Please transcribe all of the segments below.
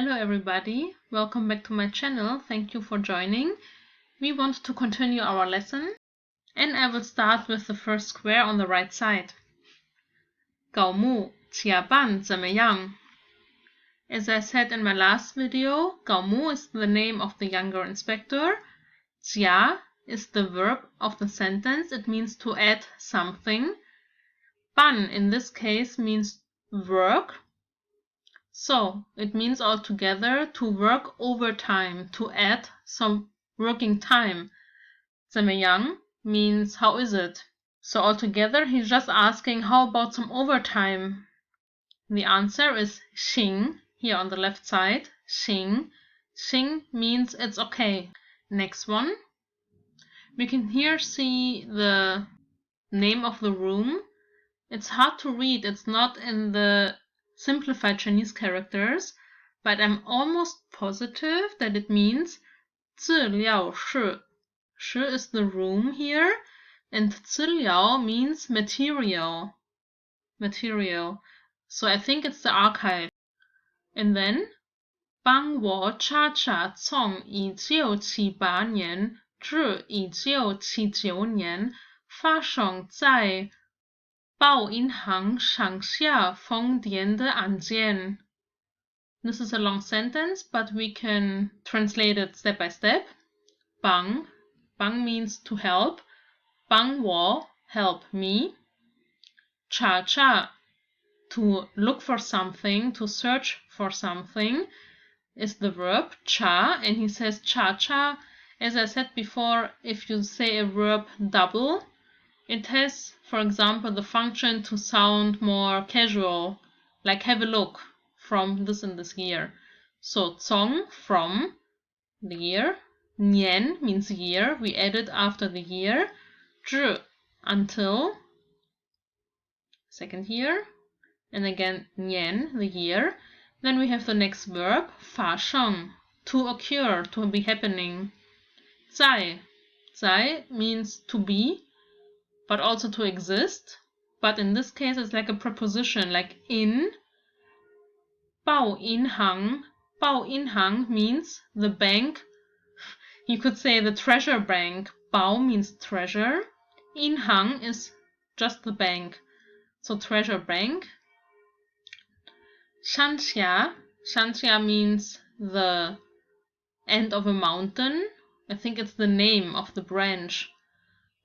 Hello everybody, welcome back to my channel. Thank you for joining. We want to continue our lesson and I will start with the first square on the right side. 狗木chia ban 怎么样? As I said in my last video, 狗木 is the name of the younger inspector. Chia is the verb of the sentence. It means to add something. Ban in this case means work. So, it means altogether to work overtime, to add some working time. 怎么样 means how is it? So altogether he's just asking how about some overtime? The answer is 行 here on the left side. 行. 行 means it's okay. Next one. We can here see the name of the room. It's hard to read. It's not in the simplified Chinese characters, but I'm almost positive that it means 资料室. Shi is the room here, and 资料 means material. So I think it's the archive. And then 帮我查查从1978年至1979年发生在报银行上下封店的案件. This is a long sentence, but we can translate it step by step. 帮 means to help. 帮我 help me. 查查 to look for something, to search for something is the verb 查, and he says 查查. As I said before, if you say a verb double, it has, for example, the function to sound more casual, like have a look from this and this year. So 从 from the year, 年 means year, we add it after the year, 至 until second year, and again 年 the year. Then we have the next verb 发生 to occur, to be happening. 在 means to be, but also to exist, but in this case it's like a preposition, like in. 报银行means the bank. You could say the treasure bank. 报 means treasure. 银行 is just the bank, so treasure bank. 山下 means the end of a mountain. I think it's the name of the branch,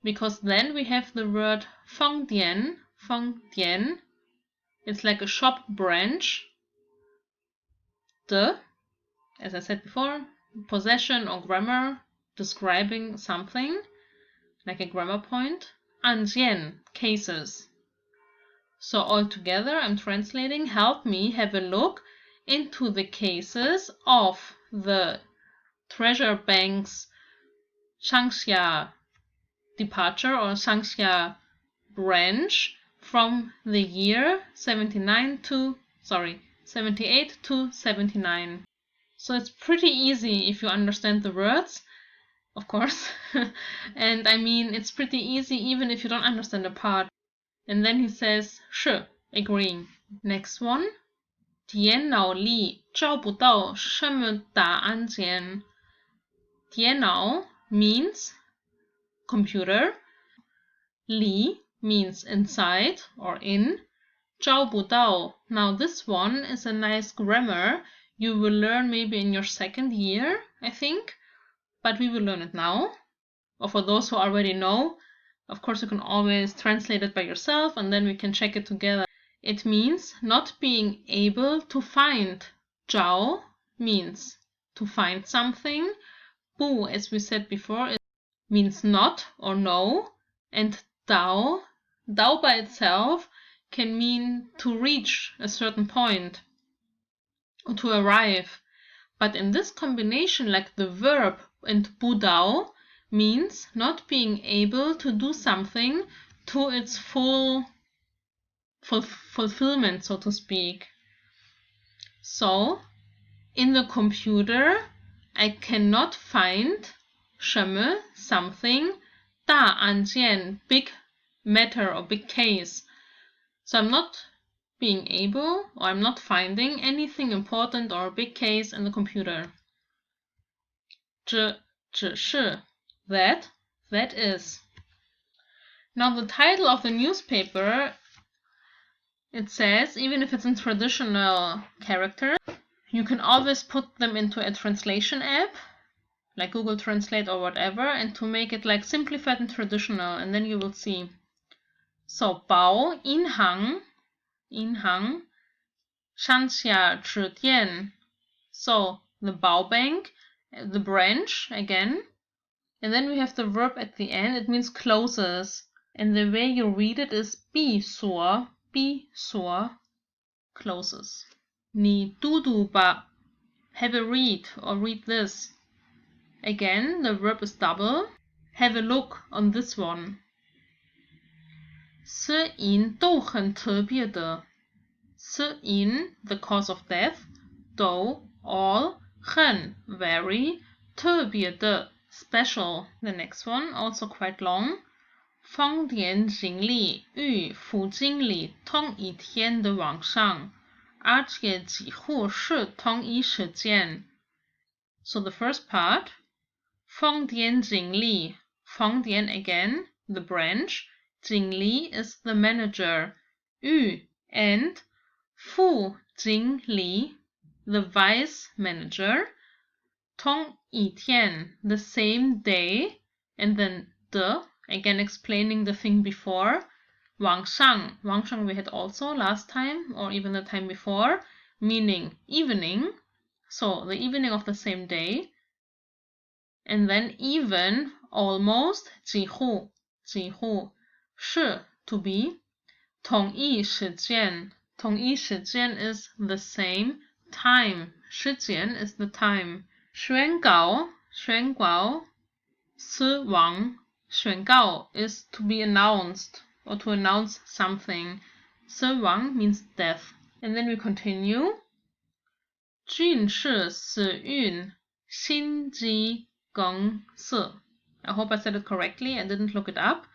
because then we have the word 封店. It's like a shop branch. The, as I said before, possession or grammar describing something, like a grammar point. 案件 cases. So altogether, I'm translating, help me have a look into the cases of the treasure bank's Shangxia departure or Shangxia branch from the year 78 to 79. So it's pretty easy if you understand the words, of course. And I mean, it's pretty easy even if you don't understand a part. And then he says 是 agreeing. Next one. 电脑里找不到什么大案件. 电脑 means computer. 里 means inside or in. 找不到. Now this one is a nice grammar you will learn maybe in your second year, I think. But we will learn it now. Or for those who already know, of course you can always translate it by yourself and then we can check it together. It means not being able to find. 找 means to find something. 不, as we said before, it means not or no. And 到by itself can mean to reach a certain point or to arrive. But in this combination, like the verb and 不到, means not being able to do something to its full fulfillment, so to speak. So, in the computer, I cannot find 什么 something, 大案件 big matter or big case. So I'm not being able, or I'm not finding anything important or a big case in the computer. 这只是 that is. Now the title of the newspaper, it says, even if it's in traditional character, you can always put them into a translation app, like Google Translate or whatever, and to make it like simplified and traditional, and then you will see. So, 报银行 山下支店. So, the Bao Bank, the branch again, and then we have the verb at the end. It means closes, and the way you read it is 闭锁 closes. 你读读吧 have a read or read this. Again, the verb is double. Have a look on this one. 死因都很特别的 死因 the cause of death, 都 all, 很 very, 特别的 special. The next one, also quite long. 放电经理与副经理同一天的晚上，而且几乎是同一时间。So the first part, 放电经理 放电 again, the branch, 经理 is the manager, 与 and 副经理 the vice manager, 同一天 the same day, and then the, again explaining the thing before. 晚上 we had also last time, or even the time before, meaning evening, so the evening of the same day. And then even, almost, 几乎 是 to be, 同一时间 is the same time, 时间 is the time. 宣告 死亡 宣告 is to be announced or to announce something. 死亡 means death. And then we continue. 军事死运心肌梗塞. I hope I said it correctly. I didn't look it up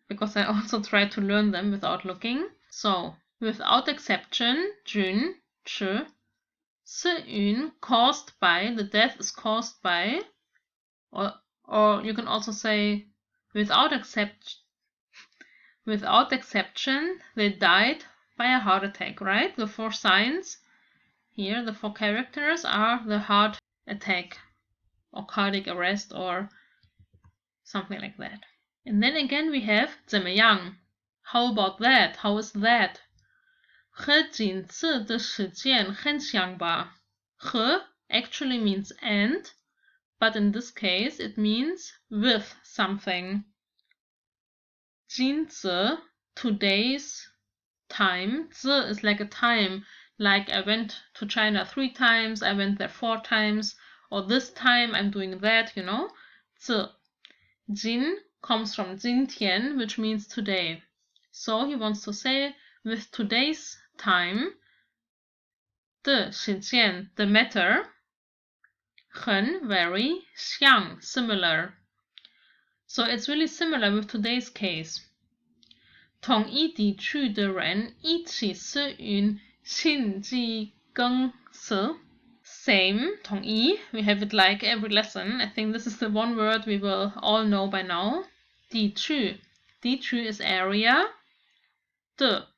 because I also tried to learn them without looking. So, without exception, 军事死运 caused by, the death is caused by, or you can also say without exception, they died by a heart attack, right? The 4 signs here, the 4 characters are the heart attack or cardiac arrest or something like that. And then again we have 怎么样 how about that? How is that? 和今次的事件很像吧 和 actually means and, but in this case it means with something. 今次 today's time, 次 is like a time, like I went to China 3 times, I went there 4 times, or this time I'm doing that, you know. 次 Jin comes from 今天, which means today. So he wants to say with today's time, 的事件 the matter, 很 very, 像 similar. So it's really similar with today's case. 同一地区的人一起死于心肌梗塞 Same, 同一 we have it like every lesson. I think this is the one word we will all know by now. 地区 is area. 的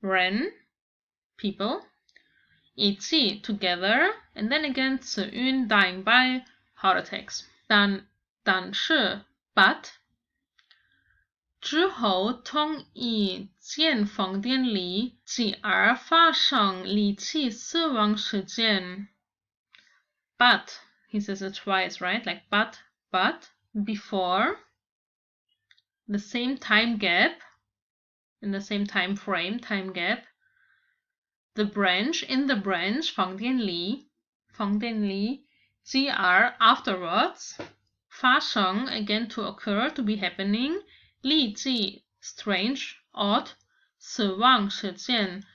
人 people. 一起 together. And then again 死于 dying by heart attacks. 但是 but 之后同一间房间里继而发生离奇死亡事件。But, he says it twice, right? Like but, before, the same time gap, in the same time frame, time gap, in the branch, 房间里 继而 afterwards, 发生 again to occur, to be happening, 离奇 strange, odd, 死亡事件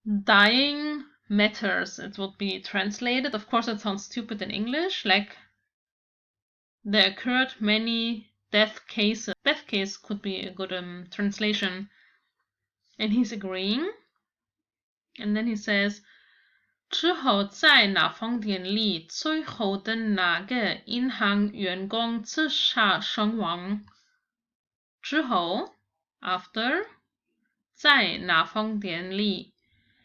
dying matters, it would be translated. Of course, it sounds stupid in English, like there occurred many death cases. Death case could be a good translation. and he's agreeing. And then he says, 之后在哪封典里最后的哪个银行员工自杀身亡？之后 after 在哪封典里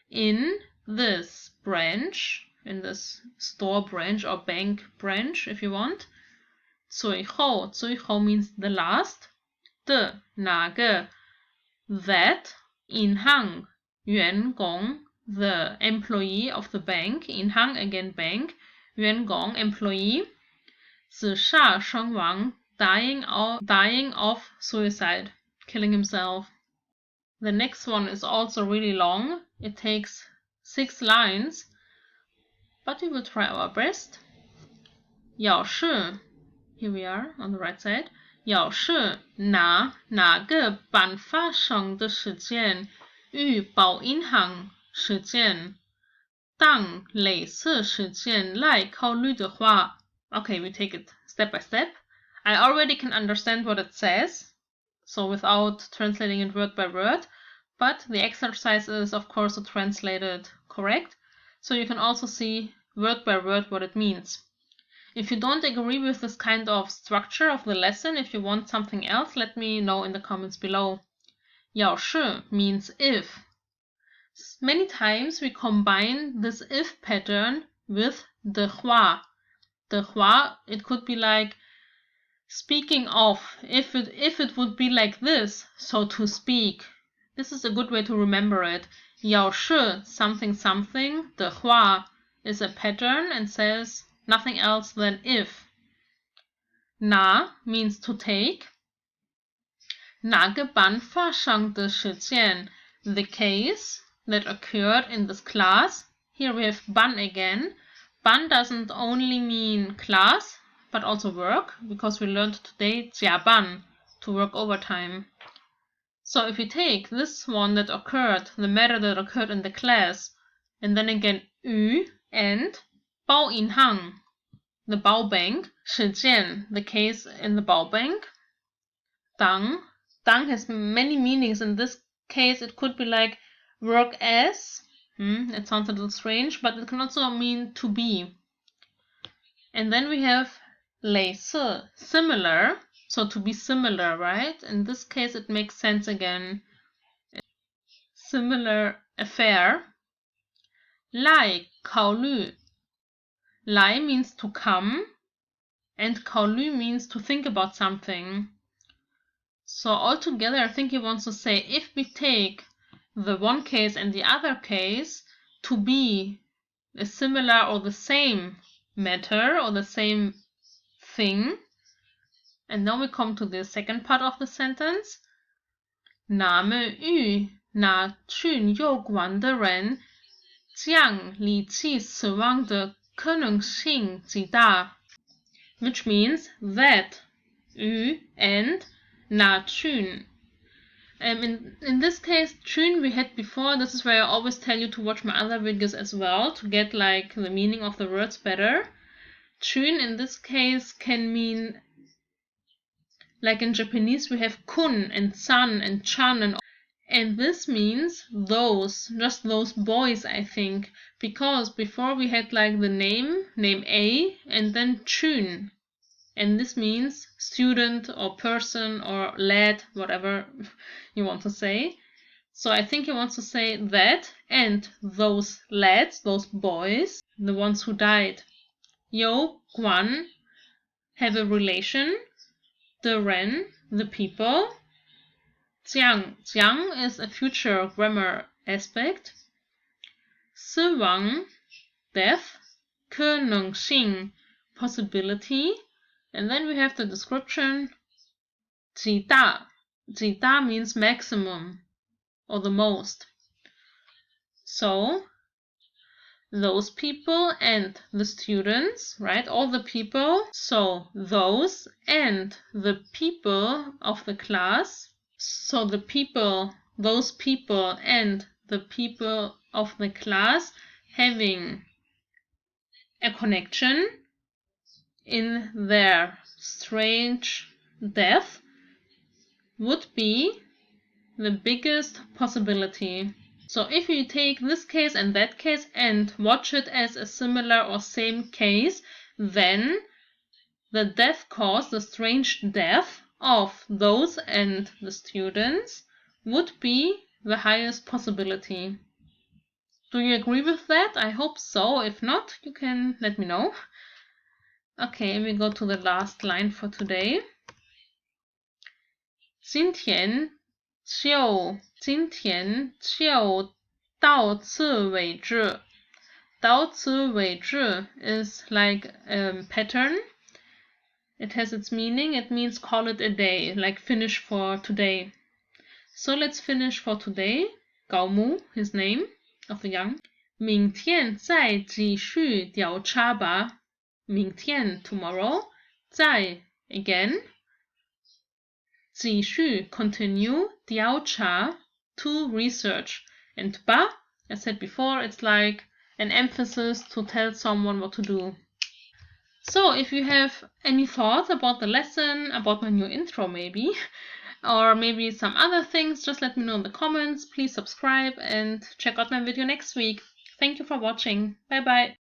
in this branch, in this store branch or bank branch if you want. 最后means the last. 的哪个 that 银行员工 the employee of the bank, 银行 again bank, 员工 employee, 自杀身亡 dying of suicide, killing himself. The next one is also really long. It takes 6 lines, but we will try our best. 要是 here we are on the right side. 要是哪个办发生的事件与保银行事件当类似事件来考虑的话 Okay, we take it step by step. I already can understand what it says, so without translating it word by word, but the exercise is of course to translate it correct, so you can also see word by word what it means. If you don't agree with this kind of structure of the lesson, if you want something else, let me know in the comments below. 要是 means if. Many times we combine this if pattern with the hua. The hua, it could be like, speaking of, if it would be like this, so to speak. This is a good way to remember it. 要是 something something, the hua is a pattern and says nothing else than if. Na means to take. 哪个班发生的事件 the case that occurred in this class. Here we have ban again. Ban doesn't only mean class, but also work, because we learned today 加班, to work overtime. So if we take this one that occurred, the matter that occurred in the class, and then again 与 and 包银行, the 包 bank, 事件, the case in the 包 bank. 当 has many meanings. In this case, it could be like work as. It sounds a little strange, but it can also mean to be. And then we have 类似, similar. So to be similar, right? In this case, it makes sense again. Similar affair. 来考虑. 来 means to come, and 考虑 means to think about something. So altogether, I think he wants to say, if we take the one case and the other case to be a similar or the same matter or the same thing, and now we come to the second part of the sentence. 那么与那群有关的人将离奇死亡的可能性极大 which means that 与 and 那群. In this case, 群 we had before. This is where I always tell you to watch my other videos as well to get like the meaning of the words better. 群 in this case can mean, like in Japanese we have kun and san and chan, and this means those, just those boys, I think, because before we had like the name A, and then chun, and this means student or person or lad, whatever you want to say. So I think he wants to say that and those lads, those boys, the ones who died, 有关 have a relation, 的人 the people, 将 is a future grammar aspect, 死亡 death, 可能性 possibility, and then we have the description 极大 means maximum or the most. So those people and the students, right? All the people. So those and the people of the class. So the people, those people and the people of the class having a connection in their strange death would be the biggest possibility. So if you take this case and that case and watch it as a similar or same case, then the death cause, the strange death of those and the students would be the highest possibility. Do you agree with that? I hope so. If not, you can let me know. Okay, we go to the last line for today. 今天就到此为止。到此为止 is like a pattern. It has its meaning. It means call it a day, like finish for today. So let's finish for today. Gao Mu, his name of the young. 明天再继续调查吧。明天 tomorrow. 再 again. 继续 continue. 调查 to research. And 吧, as said before, it's like an emphasis to tell someone what to do. So if you have any thoughts about the lesson, about my new intro maybe, or maybe some other things, just let me know in the comments. Please subscribe and check out my video next week. Thank you for watching. Bye bye.